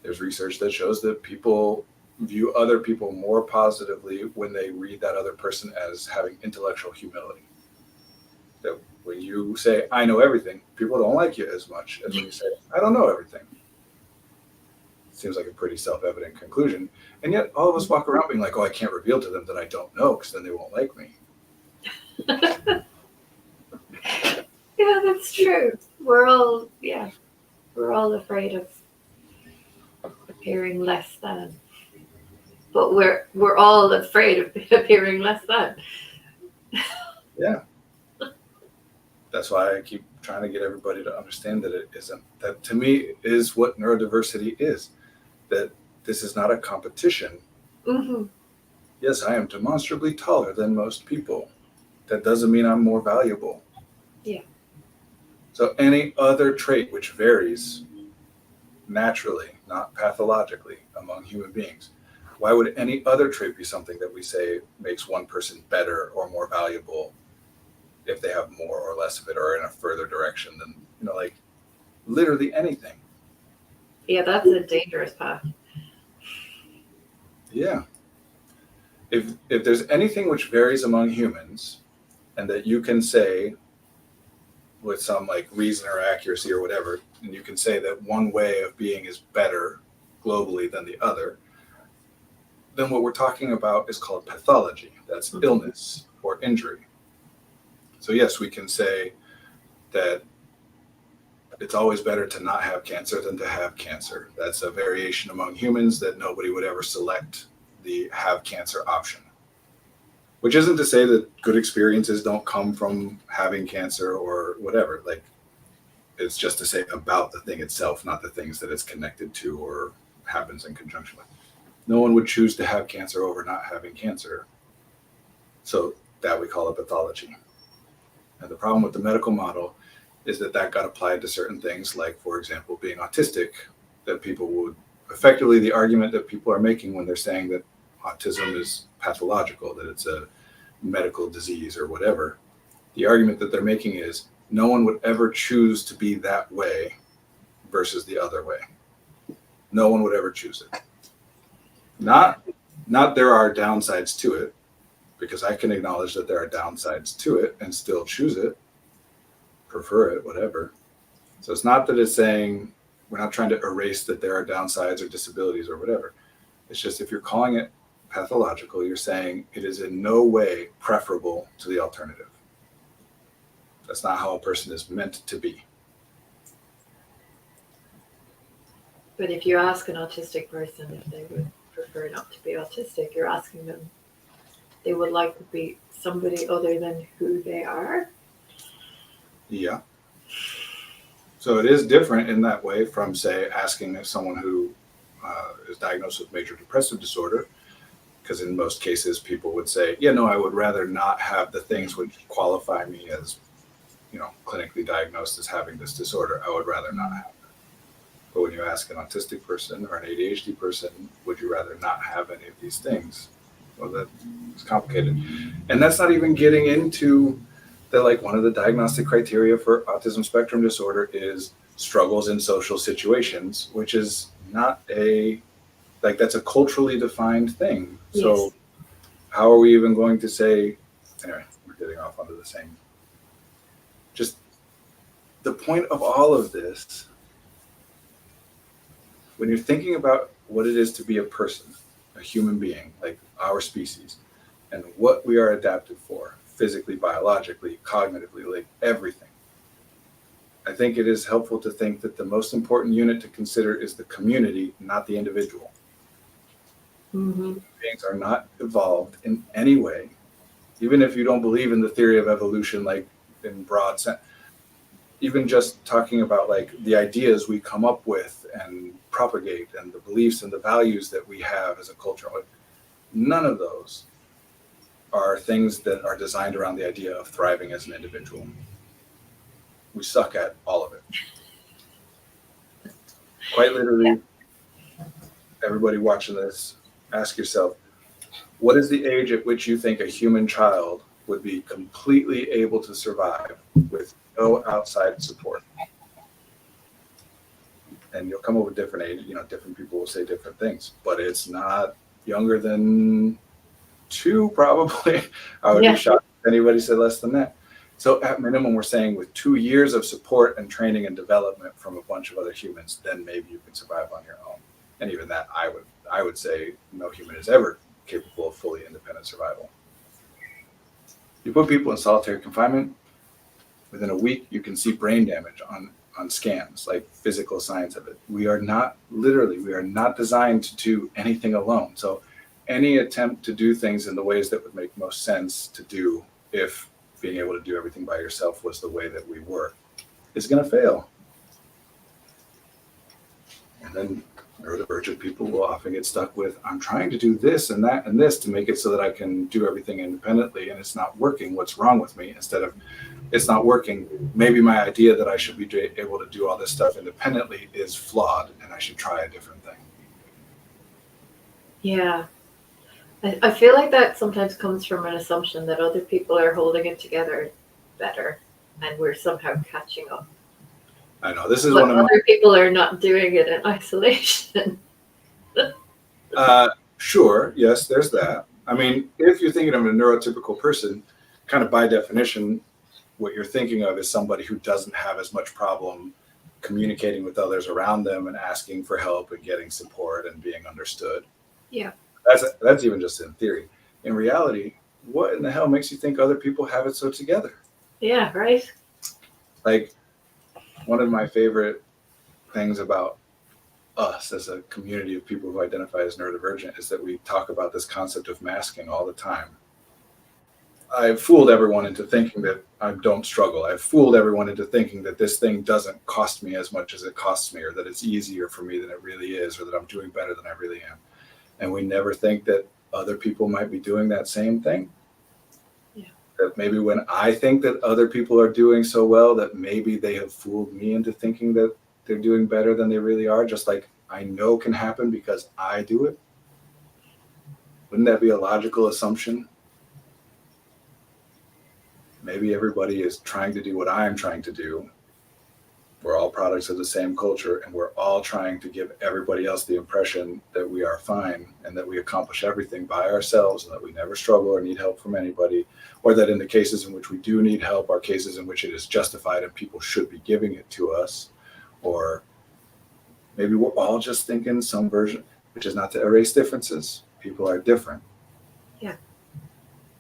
there's research that shows that people view other people more positively when they read that other person as having intellectual humility. That when you say, I know everything, people don't like you as much as when you say, I don't know everything. Seems like a pretty self-evident conclusion. And yet all of us walk around being like, oh, I can't reveal to them that I don't know because then they won't like me. Yeah, that's true. We're all afraid of appearing less than. But we're all afraid of appearing less than. Yeah. That's why I keep trying to get everybody to understand that it isn't. That to me is what neurodiversity is. That this is not a competition. Mm-hmm. Yes, I am demonstrably taller than most people. That doesn't mean I'm more valuable. Yeah. So any other trait which varies naturally, not pathologically, among human beings, why would any other trait be something that we say makes one person better or more valuable if they have more or less of it or in a further direction than, like literally anything? Yeah, that's a dangerous path. Yeah. If there's anything which varies among humans and that you can say with some like reason or accuracy or whatever, and you can say that one way of being is better globally than the other, then what we're talking about is called pathology. That's illness or injury. So yes, we can say that it's always better to not have cancer than to have cancer. That's a variation among humans that nobody would ever select the have cancer option. Which isn't to say that good experiences don't come from having cancer or whatever. Like, it's just to say about the thing itself, not the things that it's connected to or happens in conjunction with. No one would choose to have cancer over not having cancer. So that we call a pathology. And the problem with the medical model is that got applied to certain things, like, for example, being autistic, that people would effectively, the argument that people are making when they're saying that autism is pathological, that it's a medical disease or whatever, the argument that they're making is no one would ever choose to be that way versus the other way. No one would ever choose it. Not there are downsides to it, because I can acknowledge that there are downsides to it and still choose it, prefer it, whatever. So it's not that it's saying, we're not trying to erase that there are downsides or disabilities or whatever. It's just if you're calling it pathological, you're saying it is in no way preferable to the alternative. That's not how a person is meant to be. But if you ask an autistic person if they would prefer not to be autistic, you're asking them they would like to be somebody other than who they are. Yeah. So it is different in that way from, say, asking someone who is diagnosed with major depressive disorder, because in most cases people would say, yeah, no, I would rather not have the things which qualify me as, clinically diagnosed as having this disorder. I would rather not have it. But when you ask an autistic person or an ADHD person, would you rather not have any of these things? Well, that's complicated. And that's not even getting into that, like, one of the diagnostic criteria for autism spectrum disorder is struggles in social situations, which is not that's a culturally defined thing. Yes. So how are we even going to say, anyway, we're getting off onto the same. Just the point of all of this, when you're thinking about what it is to be a person, a human being, like our species, and what we are adapted for, physically, biologically, cognitively, like everything, I think it is helpful to think that the most important unit to consider is the community, not the individual. Mm-hmm. Beings are not evolved in any way, even if you don't believe in the theory of evolution, like in broad sense. Even just talking about like the ideas we come up with and propagate and the beliefs and the values that we have as a culture, like, none of those are things that are designed around the idea of thriving as an individual. We suck at all of it. Quite literally, everybody watching this, ask yourself, what is the age at which you think a human child would be completely able to survive with no outside support? And you'll come up with different age, different people will say different things, but it's not younger than 2, probably. I would be shocked if anybody said less than that. So at minimum, we're saying with 2 years of support and training and development from a bunch of other humans, then maybe you can survive on your own. And even that, I would say no human is ever capable of fully independent survival. You put people in solitary confinement, within a week, you can see brain damage on scans, like physical signs of it. We are not designed to do anything alone. So any attempt to do things in the ways that would make most sense to do, if being able to do everything by yourself was the way that we were, is going to fail. And then neurodivergent people will often get stuck with, I'm trying to do this and that and this to make it so that I can do everything independently, and it's not working. What's wrong with me? Instead of, it's not working, maybe my idea that I should be able to do all this stuff independently is flawed, and I should try a different thing. Yeah. I feel like that sometimes comes from an assumption that other people are holding it together better and we're somehow catching up. I know, this is but one of other people are not doing it in isolation. Sure, yes, there's that. I mean, if you're thinking of a neurotypical person, kind of by definition, what you're thinking of is somebody who doesn't have as much problem communicating with others around them and asking for help and getting support and being understood. Yeah. That's even just in theory. In reality, what in the hell makes you think other people have it so together? Yeah, right. Like, one of my favorite things about us as a community of people who identify as neurodivergent is that we talk about this concept of masking all the time. I've fooled everyone into thinking that I don't struggle. I've fooled everyone into thinking that this thing doesn't cost me as much as it costs me, or that it's easier for me than it really is, or that I'm doing better than I really am. And we never think that other people might be doing that same thing. Yeah. That maybe when I think that other people are doing so well, that maybe they have fooled me into thinking that they're doing better than they really are, just like I know can happen because I do it. Wouldn't that be a logical assumption? Maybe everybody is trying to do what I'm trying to do. We're all products of the same culture, and we're all trying to give everybody else the impression that we are fine and that we accomplish everything by ourselves and that we never struggle or need help from anybody, or that in the cases in which we do need help are cases in which it is justified and people should be giving it to us. Or maybe we're all just thinking some version, which is not to erase differences. People are different. Yeah.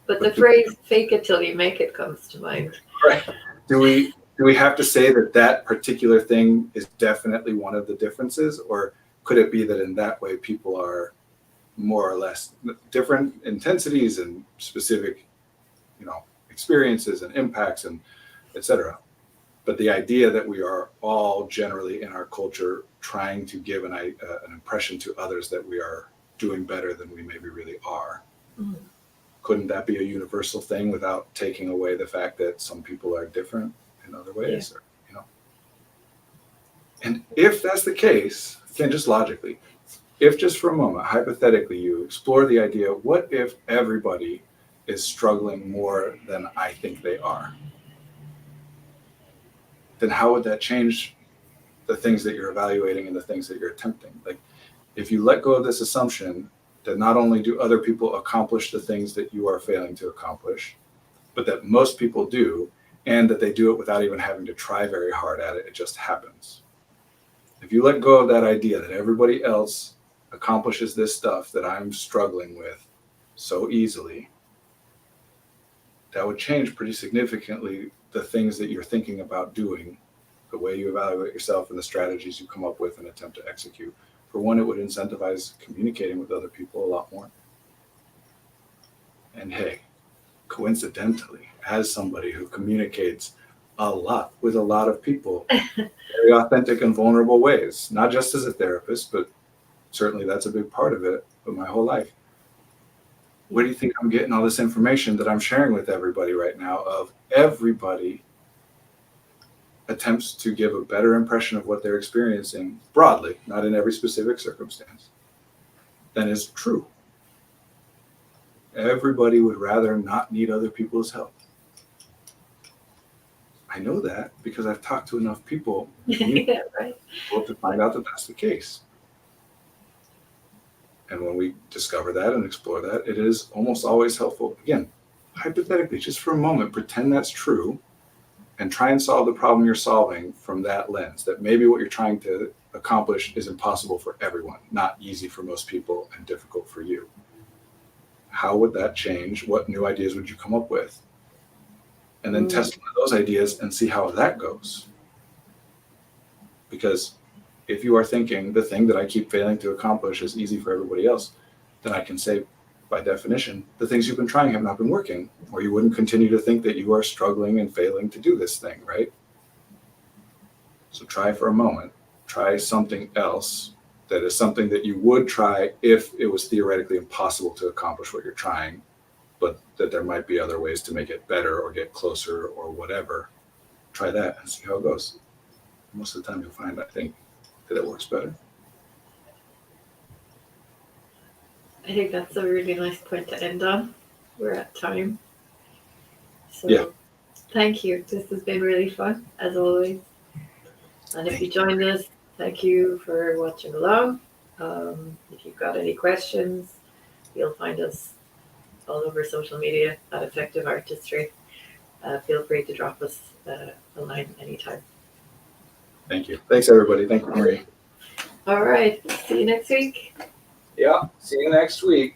But the phrase "fake it till you make it" comes to mind. Right. Do we have to say that that particular thing is definitely one of the differences, or could it be that in that way people are more or less different intensities and specific, experiences and impacts and etc. But the idea that we are all generally in our culture trying to give an impression to others that we are doing better than we maybe really are. Mm. Couldn't that be a universal thing without taking away the fact that some people are different in other ways? Yeah. And if that's the case, again, just logically, if just for a moment, hypothetically, you explore the idea, what if everybody is struggling more than I think they are? Then how would that change the things that you're evaluating and the things that you're attempting? Like, if you let go of this assumption that not only do other people accomplish the things that you are failing to accomplish, but that most people do, and that they do it without even having to try very hard at it, it just happens. If you let go of that idea that everybody else accomplishes this stuff that I'm struggling with so easily, that would change pretty significantly the things that you're thinking about doing, the way you evaluate yourself, and the strategies you come up with and attempt to execute. For one, it would incentivize communicating with other people a lot more. And hey, coincidentally, as somebody who communicates a lot with a lot of people, very authentic and vulnerable ways, not just as a therapist, but certainly that's a big part of it, but my whole life. Where do you think I'm getting all this information that I'm sharing with everybody right now of everybody attempts to give a better impression of what they're experiencing broadly, not in every specific circumstance, than is true. Everybody would rather not need other people's help. I know that because I've talked to enough people Yeah, right. to find out that that's the case. And when we discover that and explore that, it is almost always helpful. Again, hypothetically, just for a moment, pretend that's true and try and solve the problem you're solving from that lens, that maybe what you're trying to accomplish is impossible for everyone, not easy for most people and difficult for you. How would that change? What new ideas would you come up with? And then test one of those ideas and see how that goes. Because if you are thinking the thing that I keep failing to accomplish is easy for everybody else, then I can say, by definition, the things you've been trying have not been working, or you wouldn't continue to think that you are struggling and failing to do this thing, right? So try for a moment, try something else that is something that you would try if it was theoretically impossible to accomplish what you're trying, but that there might be other ways to make it better or get closer or whatever. Try that and see how it goes. Most of the time you'll find, I think, that it works better. I think that's a really nice point to end on. We're at time. So Yeah. Thank you. This has been really fun, as always. And if you joined us, thank you for watching along. If you've got any questions, you'll find us all over social media at Effective Artistry. Feel free to drop us a line anytime. Thank you. Thanks, everybody. Thank you, Marie. All right. See you next week. Yeah. See you next week.